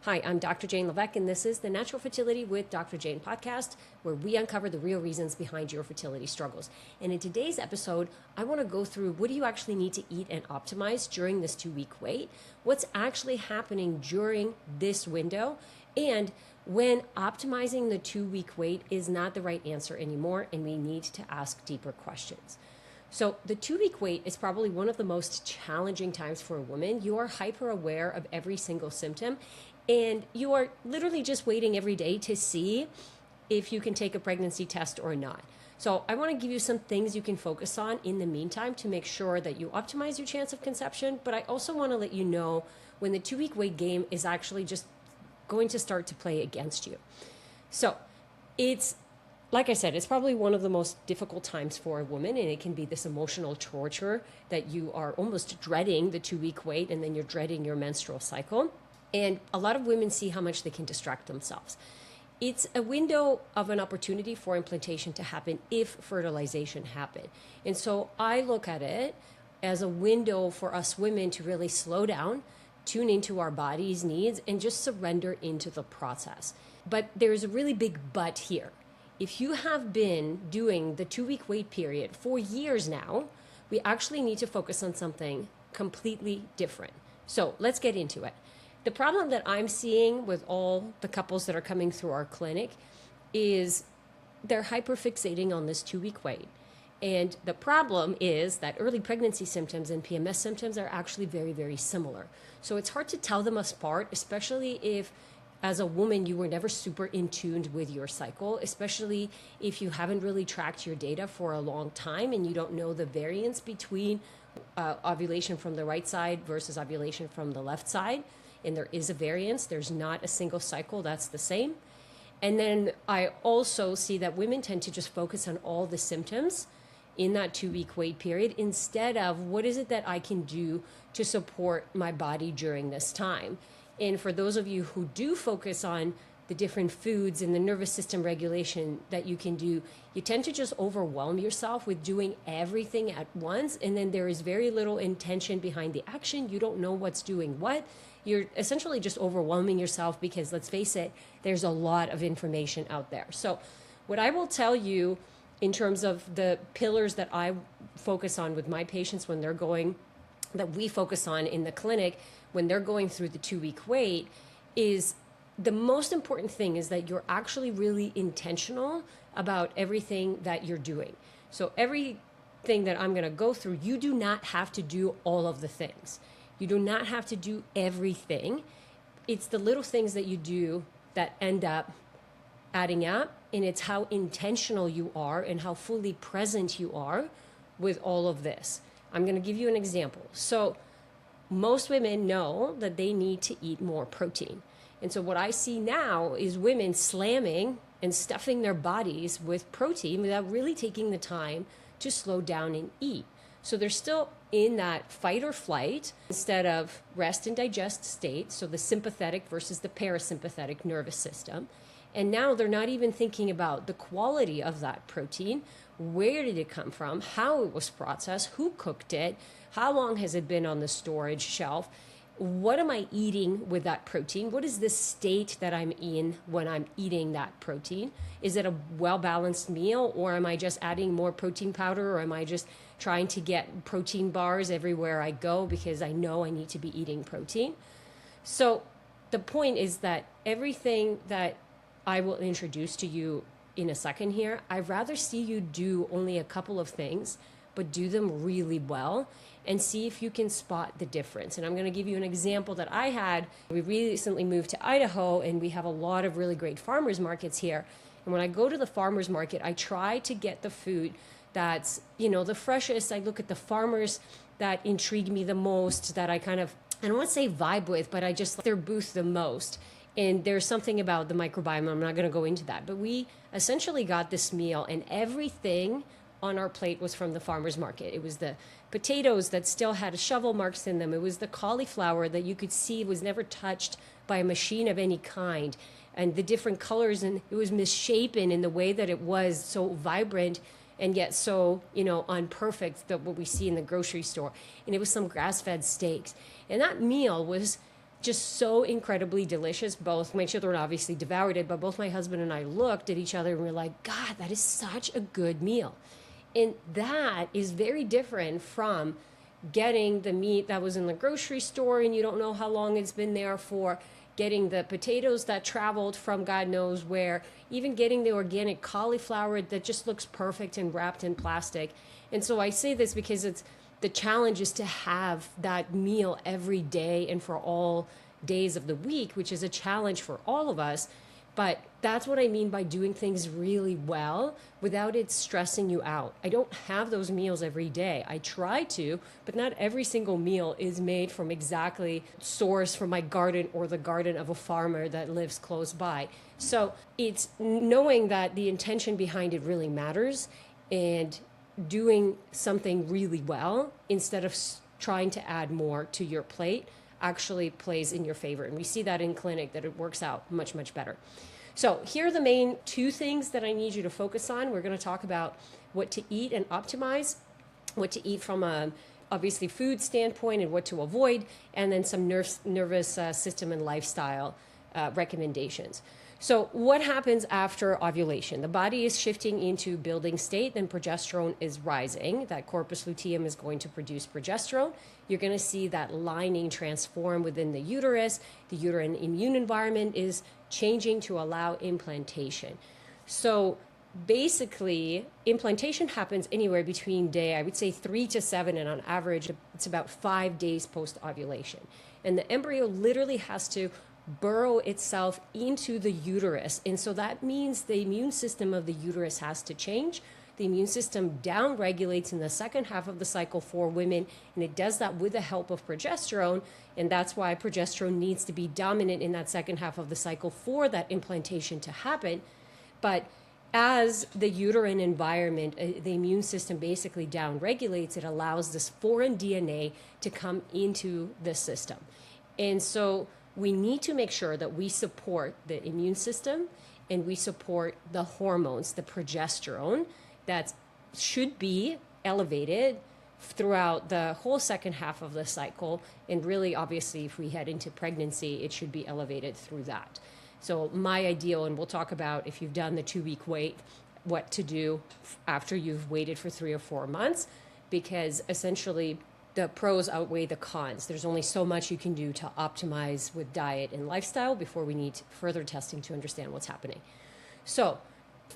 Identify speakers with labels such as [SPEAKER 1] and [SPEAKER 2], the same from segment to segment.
[SPEAKER 1] Hi, I'm Dr. Jane Levesque, and this is the Natural Fertility with Dr. Jane podcast, where we uncover the real reasons behind your fertility struggles. And in today's episode, I want to go through what do you actually need to eat and optimize during this 2-week wait, what's actually happening during this window, and when optimizing the 2-week wait is not the right answer anymore, and we need to ask deeper questions. So the 2-week wait is probably one of the most challenging times for a woman. You are hyper aware of every single symptom, and you are literally just waiting every day to see if you can take a pregnancy test or not. So I want to give you some things you can focus on in the meantime to make sure that you optimize your chance of conception. But I also want to let you know when the 2-week wait game is actually just going to start to play against you. So it's, like I said, it's probably one of the most difficult times for a woman, and it can be this emotional torture that you are almost dreading the 2-week wait, and then you're dreading your menstrual cycle. And a lot of women see how much they can distract themselves. It's a window of an opportunity for implantation to happen if fertilization happened. And so I look at it as a window for us women to really slow down, tune into our body's needs, and just surrender into the process. But there's a really big but here. If you have been doing the 2-week wait period for years now, we actually need to focus on something completely different. So let's get into it. The problem that I'm seeing with all the couples that are coming through our clinic is they're hyperfixating on this 2-week wait. And the problem is that early pregnancy symptoms and PMS symptoms are actually very, very similar. So it's hard to tell them apart, especially if as a woman, you were never super in tune with your cycle, especially if you haven't really tracked your data for a long time and you don't know the variance between ovulation from the right side versus ovulation from the left side. And there is a variance. There's not a single cycle that's the same. And then I also see that women tend to just focus on all the symptoms in that 2-week wait period instead of what is it that I can do to support my body during this time. And for those of you who do focus on the different foods and the nervous system regulation that you can do, you tend to just overwhelm yourself with doing everything at once. And then there is very little intention behind the action. You don't know what's doing what. You're essentially just overwhelming yourself because, let's face it, there's a lot of information out there. So what I will tell you in terms of the pillars that I focus on with my patients when they're going, that we focus on in the clinic when they're going through the 2-week wait, is the most important thing is that you're actually really intentional about everything that you're doing. So everything that I'm going to go through, you do not have to do all of the things. You do not have to do everything. It's the little things that you do that end up adding up, and it's how intentional you are and how fully present you are with all of this. I'm going to give you an example. So most women know that they need to eat more protein. And so what I see now is women slamming and stuffing their bodies with protein without really taking the time to slow down and eat. So they're still in that fight or flight instead of rest and digest state, so the sympathetic versus the parasympathetic nervous system. And now they're not even thinking about the quality of that protein. Where did it come from? How it was processed? Who cooked it? How long has it been on the storage shelf? What am I eating with that protein? What is the state that I'm in when I'm eating that protein? Is it a well-balanced meal, or am I just adding more protein powder, or am I just trying to get protein bars everywhere I go because I know I need to be eating protein? So the point is that everything that I will introduce to you in a second here, I'd rather see you do only a couple of things, but do them really well and see if you can spot the difference. And I'm going to give you an example that I had. We recently moved to Idaho, and we have a lot of really great farmers markets here. And when I go to the farmers market, I try to get the food that's, the freshest. I look at the farmers that intrigue me the most, that I don't want to say vibe with, but I just like their booth the most. And there's something about the microbiome. I'm not going to go into that. But we essentially got this meal, and everything on our plate was from the farmer's market. It was the potatoes that still had shovel marks in them. It was the cauliflower that you could see was never touched by a machine of any kind. And the different colors, and it was misshapen in the way that it was so vibrant and yet so, unperfect, that what we see in the grocery store. And it was some grass-fed steaks. And that meal was just so incredibly delicious. Both my children obviously devoured it, but both my husband and I looked at each other and we're like, God, that is such a good meal. And that is very different from getting the meat that was in the grocery store and you don't know how long it's been there for, getting the potatoes that traveled from God knows where, even getting the organic cauliflower that just looks perfect and wrapped in plastic. And so I say this because the challenge is to have that meal every day and for all days of the week, which is a challenge for all of us. But that's what I mean by doing things really well without it stressing you out. I don't have those meals every day. I try to, but not every single meal is made from exactly sourced from my garden or the garden of a farmer that lives close by. So it's knowing that the intention behind it really matters and doing something really well instead of trying to add more to your plate actually plays in your favor. And we see that in clinic, that it works out much, much better. So here are the main two things that I need you to focus on. We're going to talk about what to eat and optimize, what to eat from a obviously food standpoint and what to avoid, and then some nervous system and lifestyle recommendations. So what happens after ovulation? The body is shifting into building state, then progesterone is rising. That corpus luteum is going to produce progesterone. You're going to see that lining transform within the uterus. The uterine immune environment is changing to allow implantation. So basically, implantation happens anywhere between day, I would say 3 to 7, and on average, it's about 5 days post-ovulation. And the embryo literally has to burrow itself into the uterus. And so that means the immune system of the uterus has to change. The immune system downregulates in the second half of the cycle for women, and it does that with the help of progesterone. And that's why progesterone needs to be dominant in that second half of the cycle for that implantation to happen. But as the uterine environment, the immune system basically downregulates, it allows this foreign DNA to come into the system. And so we need to make sure that we support the immune system and we support the hormones, the progesterone, that should be elevated throughout the whole second half of the cycle. And really, obviously, if we head into pregnancy, it should be elevated through that. So my ideal, and we'll talk about if you've done the 2-week wait, what to do after you've waited for 3 or 4 months, because essentially the pros outweigh the cons. There's only so much you can do to optimize with diet and lifestyle before we need further testing to understand what's happening. So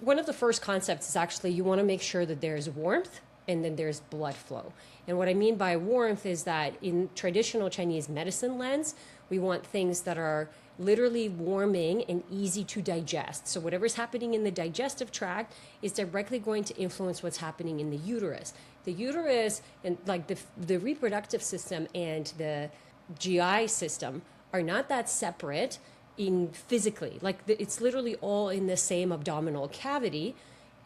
[SPEAKER 1] one of the first concepts is actually you want to make sure that there's warmth and then there's blood flow. And what I mean by warmth is that in traditional Chinese medicine lens, we want things that are literally warming and easy to digest. So whatever's happening in the digestive tract is directly going to influence what's happening in the uterus. The uterus and like the reproductive system and the GI system are not that separate in physically. It's literally all in the same abdominal cavity.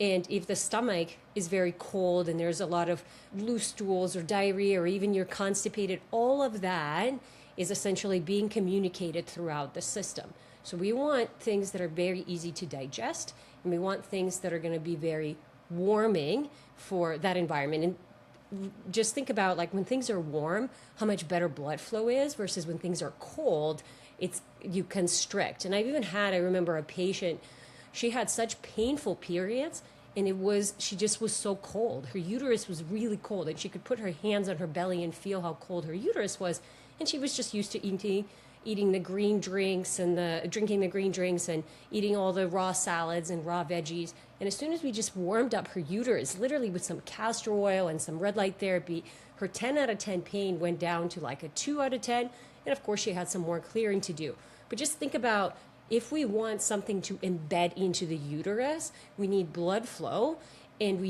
[SPEAKER 1] And if the stomach is very cold and there's a lot of loose stools or diarrhea or even you're constipated, all of that is essentially being communicated throughout the system. So we want things that are very easy to digest, and we want things that are going to be very warming for that environment. And just think about like when things are warm, how much better blood flow is versus when things are cold, you constrict. And I remember a patient, she had such painful periods, and she just was so cold. Her uterus was really cold, and she could put her hands on her belly and feel how cold her uterus was. And she was just used to eating the green drinks and drinking the green drinks and eating all the raw salads and raw veggies. And as soon as we just warmed up her uterus, literally with some castor oil and some red light therapy, her 10 out of 10 pain went down to like a 2 out of 10. And of course, she had some more clearing to do. But just think about if we want something to embed into the uterus, we need blood flow, and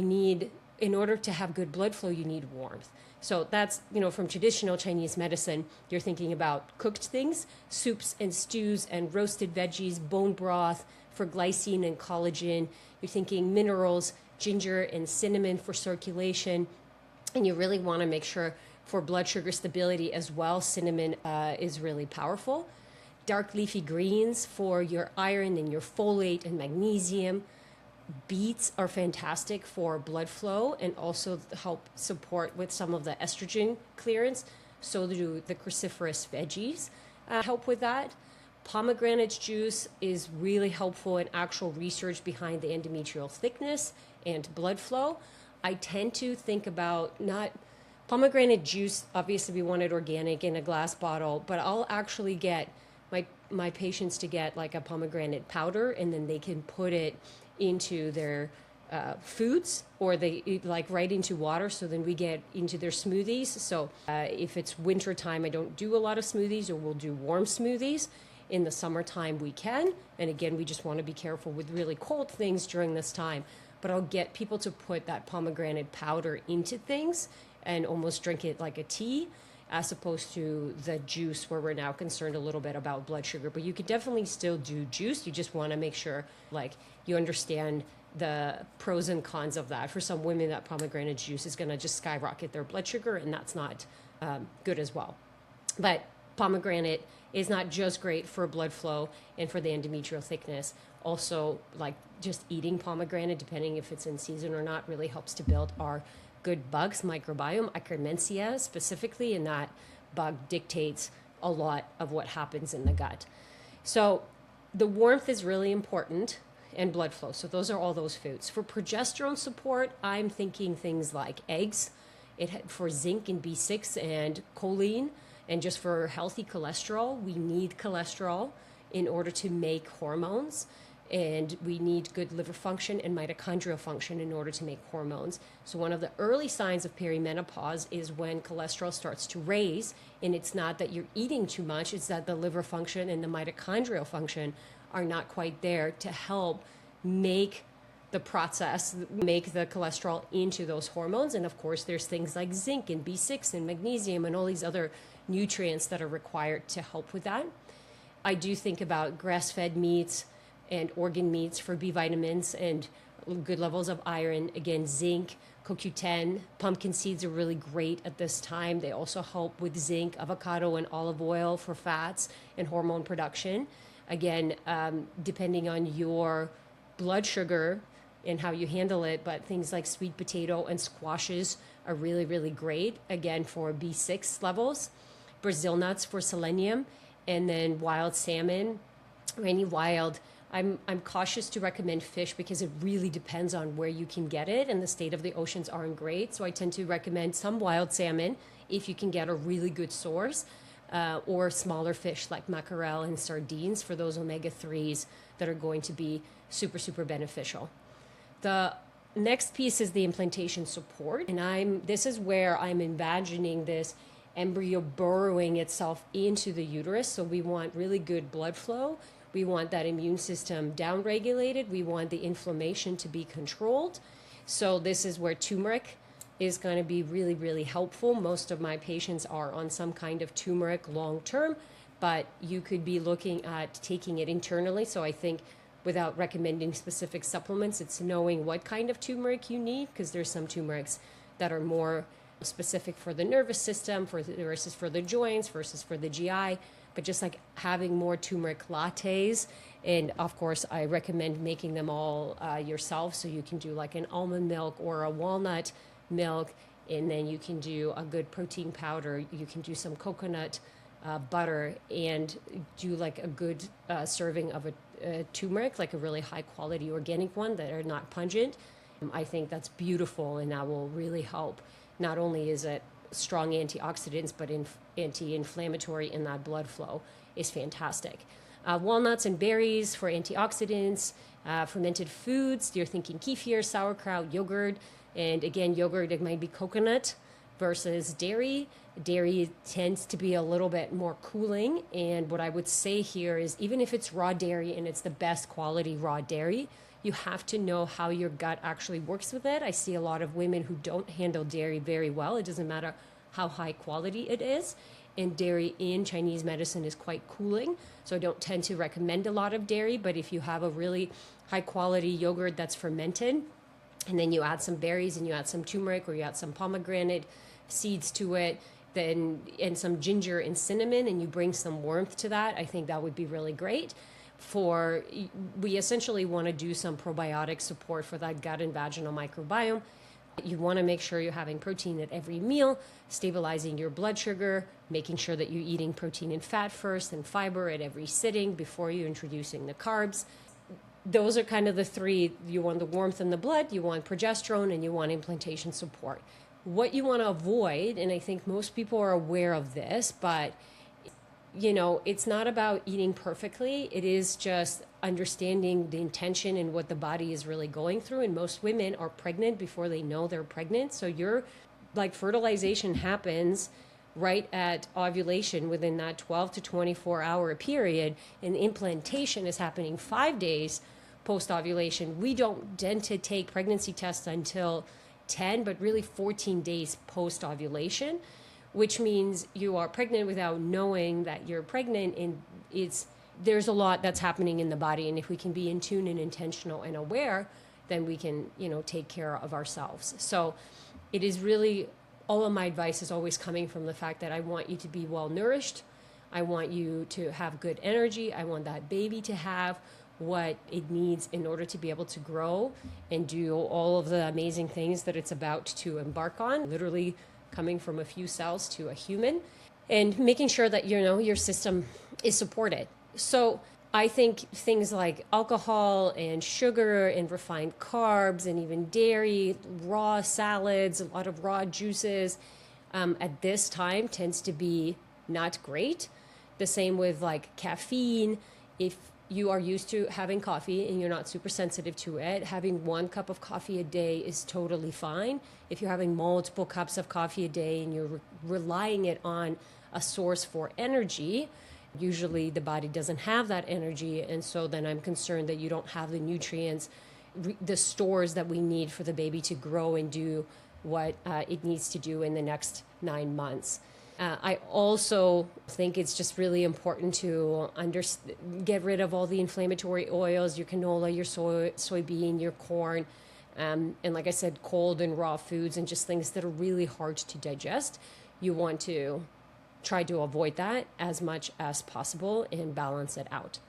[SPEAKER 1] in order to have good blood flow, you need warmth. So that's, from traditional Chinese medicine, you're thinking about cooked things, soups and stews and roasted veggies, bone broth for glycine and collagen. You're thinking minerals, ginger and cinnamon for circulation. And you really want to make sure for blood sugar stability as well, cinnamon is really powerful. Dark leafy greens for your iron and your folate and magnesium. Beets are fantastic for blood flow and also help support with some of the estrogen clearance. So do the cruciferous veggies. help with that. Pomegranate juice is really helpful in actual research behind the endometrial thickness and blood flow. I tend to think about not pomegranate juice. Obviously, we want it organic in a glass bottle, but I'll actually get my patients to get like a pomegranate powder, and then they can put it into their foods, or they eat like right into water, so then we get into their smoothies. So if it's winter time, I don't do a lot of smoothies, or we'll do warm smoothies. In the summertime we can, and again, we just want to be careful with really cold things during this time. But I'll get people to put that pomegranate powder into things and almost drink it like a tea, as opposed to the juice, where we're now concerned a little bit about blood sugar. But you could definitely still do juice. You just want to make sure like you understand the pros and cons of that. For some women, that pomegranate juice is going to just skyrocket their blood sugar, and that's not good as well. But pomegranate is not just great for blood flow and for the endometrial thickness. Also, like just eating pomegranate, depending if it's in season or not, really helps to build our good bugs microbiome, Akkermansia specifically, and that bug dictates a lot of what happens in the gut. So the warmth is really important, and blood flow. So those are all those foods. For progesterone support, I'm thinking things like eggs, for zinc and B6 and choline. And just for healthy cholesterol, we need cholesterol in order to make hormones. And we need good liver function and mitochondrial function in order to make hormones. So one of the early signs of perimenopause is when cholesterol starts to raise. And it's not that you're eating too much, it's that the liver function and the mitochondrial function are not quite there to help make the process, make the cholesterol into those hormones. And of course, there's things like zinc and B6 and magnesium and all these other nutrients that are required to help with that. I do think about grass-fed meats and organ meats for B vitamins and good levels of iron. Again, zinc, CoQ10, pumpkin seeds are really great at this time. They also help with zinc, avocado and olive oil for fats and hormone production. Again, depending on your blood sugar and how you handle it, but things like sweet potato and squashes are really, really great, again, for B6 levels. Brazil nuts for selenium, and then wild salmon, or any wild. I'm cautious to recommend fish because it really depends on where you can get it, and the state of the oceans aren't great. So I tend to recommend some wild salmon if you can get a really good source, or smaller fish like mackerel and sardines for those omega-3s that are going to be super, super beneficial. The next piece is the implantation support, and this is where I'm imagining this embryo burrowing itself into the uterus. So we want really good blood flow. We want that immune system downregulated. We want the inflammation to be controlled. So this is where turmeric is going to be really, really helpful. Most of my patients are on some kind of turmeric long term, but you could be looking at taking it internally. So I think, without recommending specific supplements, it's knowing what kind of turmeric you need, because there's some turmerics that are more specific for the nervous system versus for the joints versus for the GI. But just like having more turmeric lattes, and of course I recommend making them all yourself, so you can do like an almond milk or a walnut milk, and then you can do a good protein powder. You can do some coconut butter, and do like a good serving of a turmeric, like a really high quality organic one that are not pungent. I think that's beautiful, and that will really help. Not only is it strong antioxidants, but anti-inflammatory, and that blood flow is fantastic. Walnuts and berries for antioxidants. Fermented foods, you're thinking kefir, sauerkraut, yogurt. And again, yogurt, it might be coconut versus dairy. Dairy tends to be a little bit more cooling. And what I would say here is, even if it's raw dairy and it's the best quality raw dairy, you have to know how your gut actually works with it. I see a lot of women who don't handle dairy very well. It doesn't matter how high quality it is. And dairy in Chinese medicine is quite cooling. So I don't tend to recommend a lot of dairy, but if you have a really high quality yogurt that's fermented, and then you add some berries and you add some turmeric, or you add some pomegranate seeds to it, then, and some ginger and cinnamon, and you bring some warmth to that, I think that would be really great. We essentially want to do some probiotic support for that gut and vaginal microbiome. You want to make sure you're having protein at every meal, stabilizing your blood sugar, making sure that you're eating protein and fat first and fiber at every sitting before you're introducing the carbs. Those are kind of the three. You want the warmth in the blood, you want progesterone, and you want implantation support. What you want to avoid, and I think most people are aware of this, but it's not about eating perfectly. It is just understanding the intention and what the body is really going through. And most women are pregnant before they know they're pregnant. So fertilization happens right at ovulation within that 12 to 24 hour period. And implantation is happening 5 days post ovulation. We don't tend to take pregnancy tests until 10, but really 14 days post ovulation, which means you are pregnant without knowing that you're pregnant. And there's a lot that's happening in the body. And if we can be in tune and intentional and aware, then we can, take care of ourselves. So it is really, all of my advice is always coming from the fact that I want you to be well nourished. I want you to have good energy. I want that baby to have what it needs in order to be able to grow and do all of the amazing things that it's about to embark on, literally coming from a few cells to a human, and making sure that, your system is supported. So I think things like alcohol and sugar and refined carbs and even dairy, raw salads, a lot of raw juices at this time tends to be not great. The same with like caffeine. If you are used to having coffee and you're not super sensitive to it, having 1 cup of coffee a day is totally fine. If you're having multiple cups of coffee a day and you're relying it on a source for energy, usually the body doesn't have that energy. And so then I'm concerned that you don't have the nutrients, the stores that we need for the baby to grow and do what it needs to do in the next 9 months. I also think it's just really important to get rid of all the inflammatory oils, your canola, your soybean, your corn, and like I said, cold and raw foods and just things that are really hard to digest. You want to try to avoid that as much as possible and balance it out.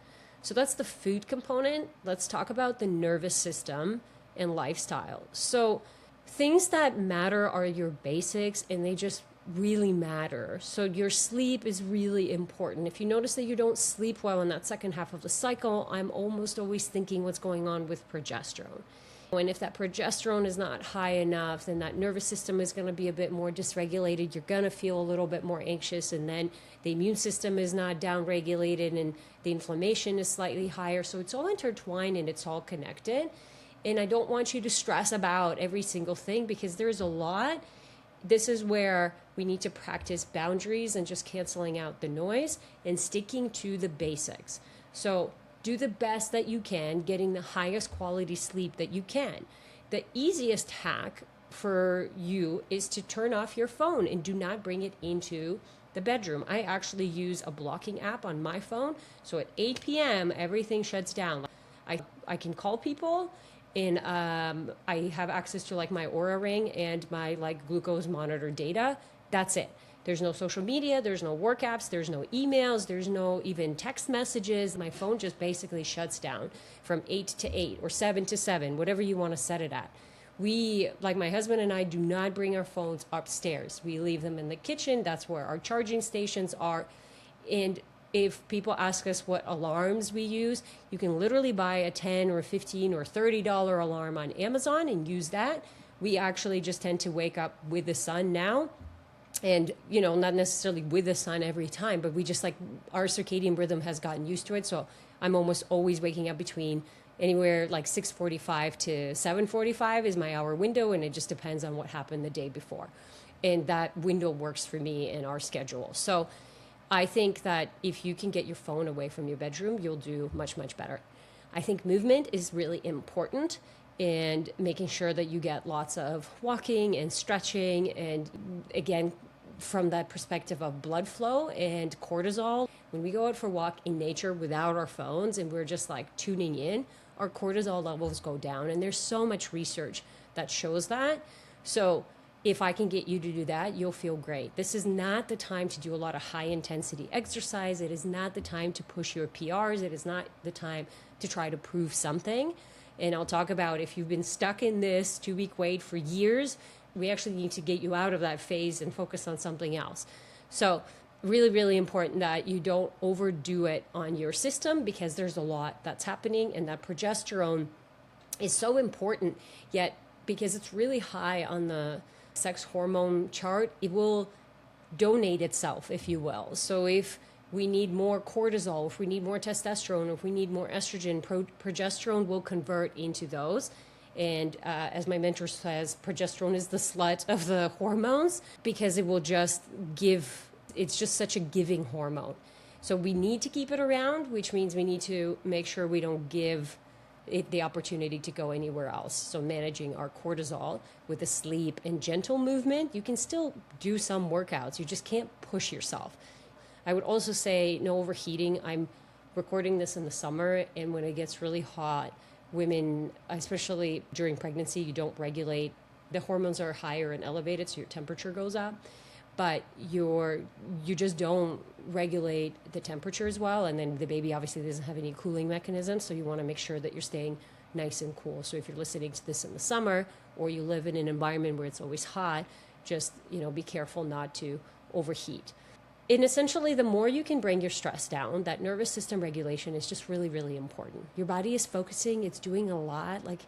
[SPEAKER 1] So that's the food component. Let's talk about the nervous system and lifestyle. So things that matter are your basics, and they just really matter. So your sleep is really important. If you notice that you don't sleep well in that second half of the cycle, I'm almost always thinking what's going on with progesterone. And if that progesterone is not high enough, then that nervous system is going to be a bit more dysregulated. You're going to feel a little bit more anxious, and then the immune system is not downregulated and the inflammation is slightly higher. So it's all intertwined and it's all connected. And I don't want you to stress about every single thing because there's a lot. This is where we need to practice boundaries and just canceling out the noise and sticking to the basics. So do the best that you can, getting the highest quality sleep that you can. The easiest hack for you is to turn off your phone and do not bring it into the bedroom. I actually use a blocking app on my phone. So at 8 p.m., everything shuts down. I can call people. And I have access to like my Oura Ring and my like glucose monitor data. That's it. There's no social media. There's no work apps. There's no emails. There's no even text messages. My phone just basically shuts down from 8 to 8 or 7 to 7, whatever you want to set it at. We, like my husband and I, do not bring our phones upstairs. We leave them in the kitchen. That's where our charging stations are. And if people ask us what alarms we use, you can literally buy a $10 or $15 or $30 alarm on Amazon and use that. We actually just tend to wake up with the sun now. And, not necessarily with the sun every time, but we just our circadian rhythm has gotten used to it. So I'm almost always waking up between anywhere like 6:45 to 7:45 is my hour window. And it just depends on what happened the day before. And that window works for me in our schedule. So I think that if you can get your phone away from your bedroom, you'll do much, much better. I think movement is really important, and making sure that you get lots of walking and stretching. And again, from that perspective of blood flow and cortisol, when we go out for a walk in nature without our phones and we're just tuning in, our cortisol levels go down. And there's so much research that shows that. So if I can get you to do that, you'll feel great. This is not the time to do a lot of high intensity exercise. It is not the time to push your PRs. It is not the time to try to prove something. And I'll talk about if you've been stuck in this 2-week wait for years, we actually need to get you out of that phase and focus on something else. So really, really important that you don't overdo it on your system, because there's a lot that's happening, and that progesterone is so important, yet because it's really high on the sex hormone chart, it will donate itself, if you will. So if we need more cortisol, if we need more testosterone, if we need more estrogen, progesterone will convert into those. And as my mentor says, progesterone is the slut of the hormones, because it will just give, it's just such a giving hormone. So we need to keep it around, which means we need to make sure we don't give it the opportunity to go anywhere else. So managing our cortisol with a sleep and gentle movement, you can still do some workouts. You just can't push yourself. I would also say no overheating. I'm recording this in the summer, and when it gets really hot, women, especially during pregnancy, you don't regulate. The hormones are higher and elevated, so your temperature goes up. But you just don't regulate the temperature as well. And then the baby obviously doesn't have any cooling mechanisms. So you want to make sure that you're staying nice and cool. So if you're listening to this in the summer, or you live in an environment where it's always hot, just, be careful not to overheat. And essentially, the more you can bring your stress down, that nervous system regulation is just really, really important. Your body is focusing, it's doing a lot. Like,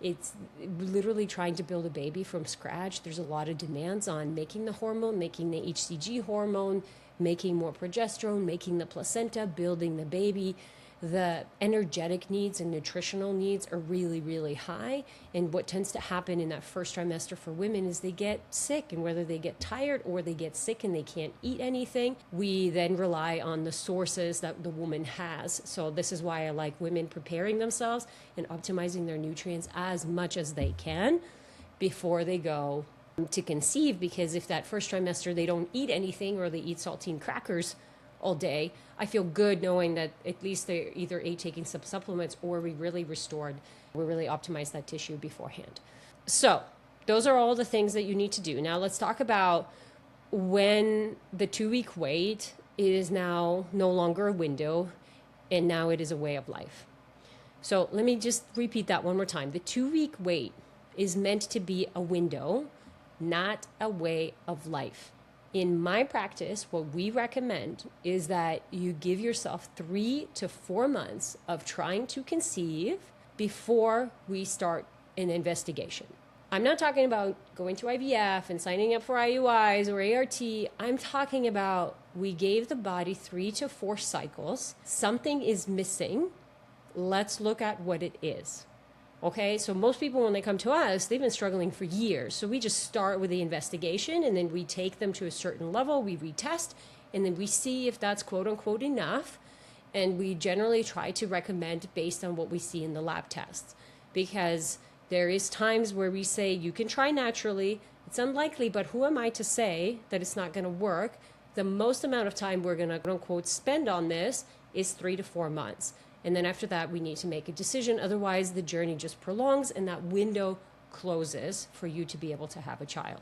[SPEAKER 1] it's literally trying to build a baby from scratch. There's a lot of demands on making the hormone, making the HCG hormone, making more progesterone, making the placenta, building the baby. The energetic needs and nutritional needs are really, really high. And what tends to happen in that first trimester for women is they get sick, and whether they get tired or they get sick and they can't eat anything, we then rely on the sources that the woman has. So this is why I like women preparing themselves and optimizing their nutrients as much as they can before they go to conceive, because if that first trimester they don't eat anything, or they eat saltine crackers all day, I feel good knowing that at least they either taking some supplements, or we really optimized that tissue beforehand. So those are all the things that you need to do. Now let's talk about when the 2-week wait is now no longer a window, and now it is a way of life. So let me just repeat that one more time. The 2-week wait is meant to be a window, not a way of life. In my practice, what we recommend is that you give yourself 3 to 4 months of trying to conceive before we start an investigation. I'm not talking about going to IVF and signing up for IUIs or ART. I'm talking about we gave the body 3 to 4 cycles. Something is missing. Let's look at what it is. Okay, so most people, when they come to us, they've been struggling for years. So we just start with the investigation, and then we take them to a certain level, we retest, and then we see if that's quote unquote enough. And we generally try to recommend based on what we see in the lab tests, because there is times where we say you can try naturally. It's unlikely, but who am I to say that it's not going to work? The most amount of time we're going to quote unquote spend on this is 3 to 4 months. And then after that, we need to make a decision. Otherwise, the journey just prolongs, and that window closes for you to be able to have a child.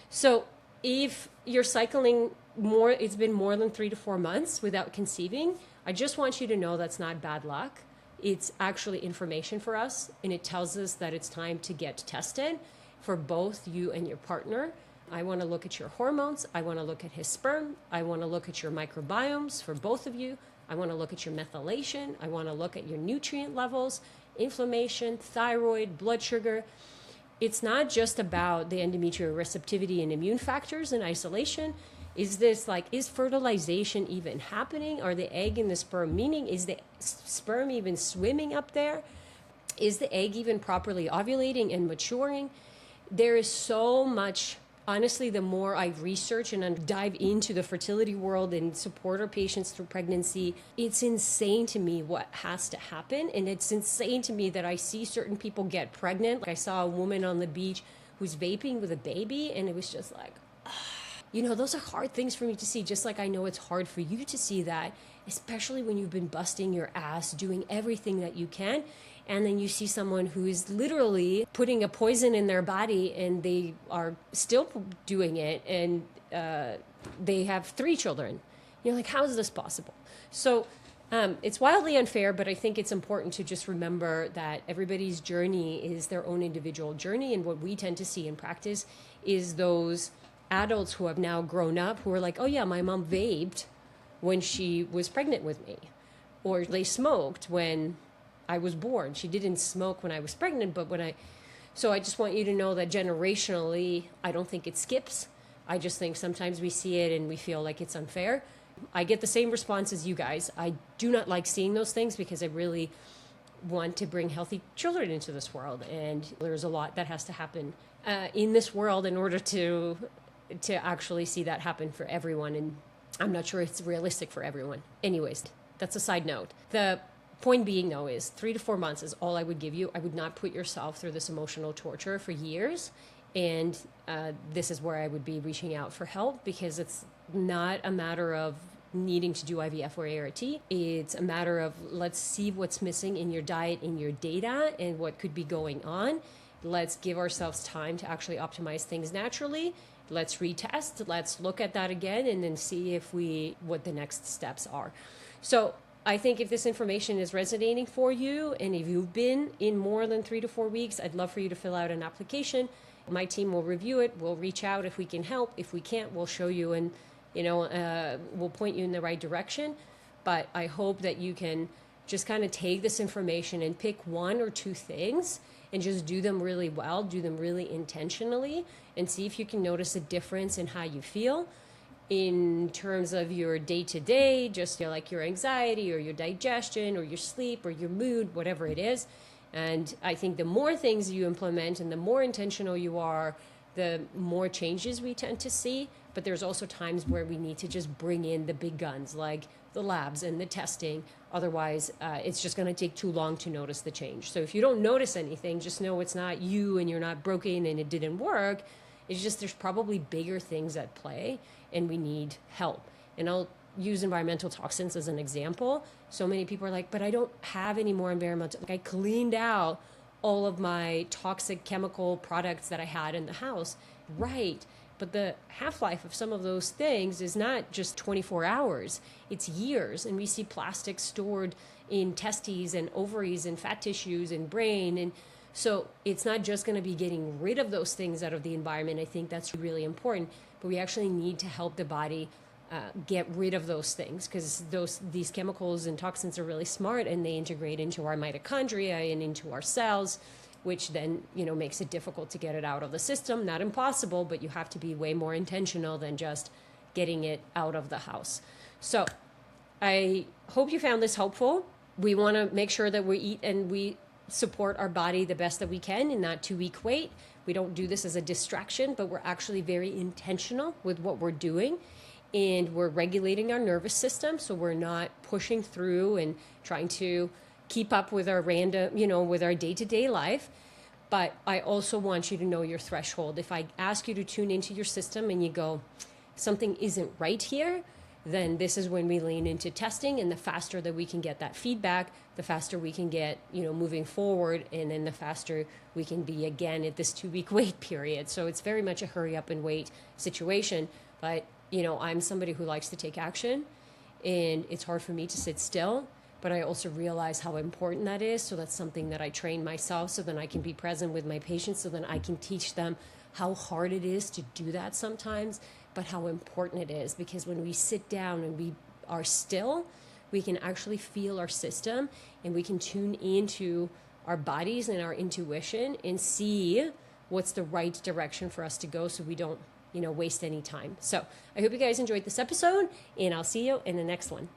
[SPEAKER 1] So if you're cycling more, it's been more than 3 to 4 months without conceiving, I just want you to know that's not bad luck. It's actually information for us, and it tells us that it's time to get tested for both you and your partner. I want to look at your hormones. I want to look at his sperm. I want to look at your microbiomes for both of you. I want to look at your methylation. I want to look at your nutrient levels, inflammation, thyroid, blood sugar. It's not just about the endometrial receptivity and immune factors in isolation. Is fertilization even happening? Are the egg and the sperm, meaning is the sperm even swimming up there? Is the egg even properly ovulating and maturing? There is so much. Honestly, the more I research and dive into the fertility world and support our patients through pregnancy, it's insane to me what has to happen. And it's insane to me that I see certain people get pregnant. Like I saw a woman on the beach who's vaping with a baby, and it was just like, those are hard things for me to see, just like I know it's hard for you to see that, especially when you've been busting your ass, doing everything that you can. And then you see someone who is literally putting a poison in their body, and they are still doing it, and they have 3 children. You're like, how is this possible? So It's wildly unfair, but I think it's important to just remember that everybody's journey is their own individual journey. And what we tend to see in practice is those adults who have now grown up who are like, oh yeah, my mom vaped when she was pregnant with me, or they smoked when I was born. She didn't smoke when I was pregnant, but so I just want you to know that generationally, I don't think it skips. I just think sometimes we see it and we feel like it's unfair. I get the same response as you guys. I do not like seeing those things because I really want to bring healthy children into this world. And there's a lot that has to happen in this world in order to actually see that happen for everyone. And I'm not sure it's realistic for everyone. Anyways, that's a side note. The point being, though, is 3 to 4 months is all I would give you. I would not put yourself through this emotional torture for years. And this is where I would be reaching out for help, because it's not a matter of needing to do IVF or ART. It's a matter of, let's see what's missing in your diet, in your data, and what could be going on. Let's give ourselves time to actually optimize things naturally. Let's retest. Let's look at that again and then see what the next steps are. So I think if this information is resonating for you, and if you've been in more than 3 to 4 weeks, I'd love for you to fill out an application. My team will review it. We'll reach out if we can help. If we can't, we'll show you and, we'll point you in the right direction. But I hope that you can just kind of take this information and pick 1 or 2 things and just do them really well, do them really intentionally, and see if you can notice a difference in how you feel in terms of your day-to-day, just like your anxiety or your digestion or your sleep or your mood, whatever it is. And I think the more things you implement and the more intentional you are, the more changes we tend to see. But there's also times where we need to just bring in the big guns, like the labs and the testing. Otherwise, it's just going to take too long to notice the change. So if you don't notice anything, just know it's not you and you're not broken and it didn't work. It's just there's probably bigger things at play and we need help. And I'll use environmental toxins as an example. So many people are like, but I don't have any more environmental. Like, I cleaned out all of my toxic chemical products that I had in the house. Right. But the half-life of some of those things is not just 24 hours, it's years. And we see plastic stored in testes and ovaries and fat tissues and brain. And so it's not just going to be getting rid of those things out of the environment. I think that's really important. But we actually need to help the body get rid of those things, because these chemicals and toxins are really smart, and they integrate into our mitochondria and into our cells, which then makes it difficult to get it out of the system. Not impossible, but you have to be way more intentional than just getting it out of the house. So I hope you found this helpful. We want to make sure that we eat and we support our body the best that we can in that 2-week wait. We don't do this as a distraction, but we're actually very intentional with what we're doing. And we're regulating our nervous system, so we're not pushing through and trying to keep up with our with our day-to-day life. But I also want you to know your threshold. If I ask you to tune into your system and you go, something isn't right here, then this is when we lean into testing. And the faster that we can get that feedback, the faster we can get, moving forward. And then the faster we can be again at this 2-week wait period. So it's very much a hurry up and wait situation. But I'm somebody who likes to take action, and it's hard for me to sit still, but I also realize how important that is. So that's something that I train myself, so then I can be present with my patients, so then I can teach them how hard it is to do that sometimes, but how important it is, because when we sit down and we are still, we can actually feel our system, and we can tune into our bodies and our intuition and see what's the right direction for us to go, so we don't waste any time. So I hope you guys enjoyed this episode, and I'll see you in the next one.